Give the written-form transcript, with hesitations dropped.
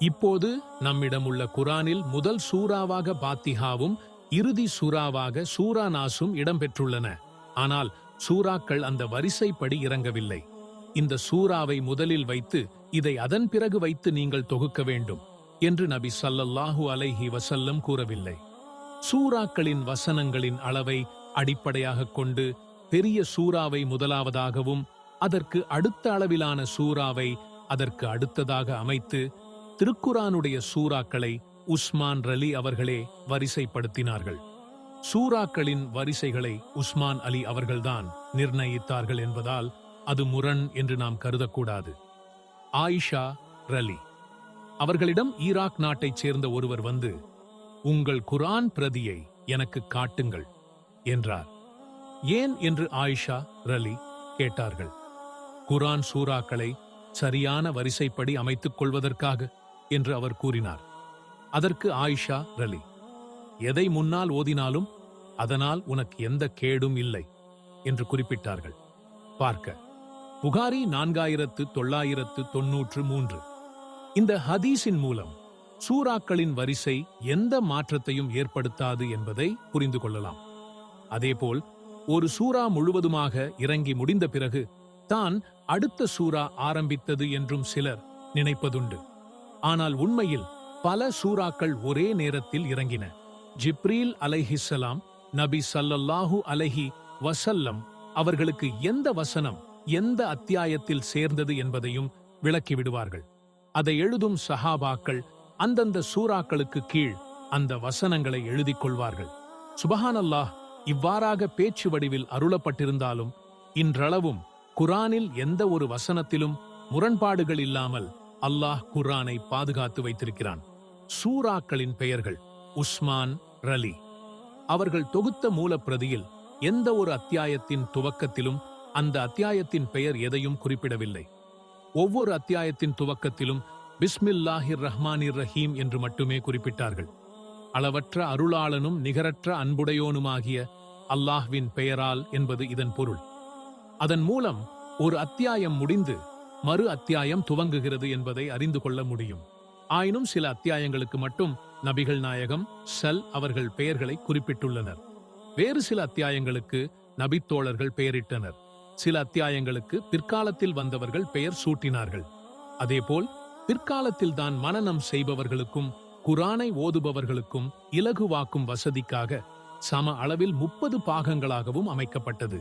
இப்போது நம்மிடம் உள்ள குரானில் முதல் சூறாவாக பாத்திஹாவும் இறுதி சூறாவாக சூரா நாசும் இடம்பெற்றுள்ளன. ஆனால் சூறாக்கள் அந்த வரிசைப்படி இறங்கவில்லை. இந்த சூறாவை முதலில் வைத்து இதை அதன் பிறகு வைத்து நீங்கள் தொகுக்க வேண்டும் என்று நபி ஸல்லல்லாஹு அலைஹி வஸல்லம் கூறவில்லை. சூறாக்களின் வசனங்களின் அளவை அடிப்படையாகக் கொண்டு பெரிய சூறாவை முதலாவதாகவும் அதற்கு அடுத்த அளவிலான சூறாவை அதற்கு அடுத்ததாக அமைத்து திருக்குரானுடைய சூறாக்களை உஸ்மான் ரலி அவர்களே வரிசைப்படுத்தினார்கள். சூறாக்களின் வரிசைகளை உஸ்மான் அலி அவர்கள்தான் நிர்ணயித்தார்கள் என்பதால் அது முரண் என்று நாம் கருதக்கூடாது. ஆயிஷா ரலி அவர்களிடம் ஈராக் நாட்டைச் சேர்ந்த ஒருவர் வந்து, உங்கள் குரான் பிரதியை எனக்கு காட்டுங்கள் என்றார். ஏன் என்று ஆயிஷா ரலி கேட்டார்கள். குரான் சூறாக்களை சரியான வரிசைப்படி அமைத்துக் கொள்வதற்காக என்று அவர் கூறினார். அதற்கு ஆயிஷா ரலி, எதை முன்னால் ஓதினாலும் அதனால் உனக்கு எந்த கேடும் இல்லை என்று குறிப்பிட்டார்கள். பார்க்க புகாரி 4993. இந்த ஹதீஸின் மூலம் சூறாக்களின் வரிசை எந்த மாற்றத்தையும் ஏற்படுத்தாது என்பதை புரிந்து கொள்ளலாம். அதேபோல் ஒரு சூறா முழுவதுமாக இறங்கி முடிந்த பிறகு தான் அடுத்த சூறா ஆரம்பித்தது என்றும் சிலர் நினைப்பதுண்டு. ஆனால் உண்மையில் பல சூறாக்கள் ஒரே நேரத்தில் இறங்கின. ஜிப்ரீல் அலைஹிஸ்ஸலாம் நபி ஸல்லல்லாஹு அலைஹி வஸல்லம் அவர்களுக்கு எந்த வசனம் எந்த அத்தியாயத்தில் சேர்ந்தது என்பதையும் விளக்கிவிடுவார்கள். அதை எழுதும் சஹாபாக்கள் அந்தந்த சூறாக்களுக்கு கீழ் அந்த வசனங்களை எழுதிக் கொள்வார்கள். சுபஹானல்லாஹ், இவ்வாறாக பேச்சு வடிவில் அருளப்பட்டிருந்தாலும் இன்றளவும் குரானில் எந்த ஒரு வசனத்திலும் முரண்பாடுகள் இல்லாமல் அல்லாஹ் குர்ஆனை பாதுகாத்து வைத்திருக்கிறான். சூறாக்களின் பெயர்கள் உஸ்மான் ரலி அவர்கள் தொகுத்த மூலப்பிரதியில் எந்த ஒரு அத்தியாயத்தின் துவக்கத்திலும் அந்த அத்தியாயத்தின் பெயர் எதையும் குறிப்பிடவில்லை. ஒவ்வொரு அத்தியாயத்தின் துவக்கத்திலும் பிஸ்மில்லாஹிர் ரஹ்மானிர் ரஹீம் என்று மட்டுமே குறிப்பிட்டார்கள். அளவற்ற அருளாளனும் நிகரற்ற அன்புடையோனுமாகிய அல்லாஹ்வின் பெயரால் என்பது இதன் பொருள். அதன் மூலம் ஒரு அத்தியாயம் முடிந்து மறு அத்தியாயம் துவங்குகிறது என்பதை அறிந்து கொள்ள முடியும். ஆயினும் சில அத்தியாயங்களுக்கு மட்டும் நபிகள் நாயகம் அவர்கள் பெயர்களை குறிப்பிட்டுள்ளனர். வேறு சில அத்தியாயங்களுக்கு நபித்தோழர்கள் பெயரிட்டனர். சில அத்தியாயங்களுக்கு பிற்காலத்தில் வந்தவர்கள் பெயர் சூட்டினார்கள். அதேபோல் பிற்காலத்தில்தான் மனனம் செய்பவர்களுக்கும் குரானை ஓதுபவர்களுக்கும் இலகுவாக்கும் வசதிக்காக சம அளவில் 30 பாகங்களாகவும் அமைக்கப்பட்டது.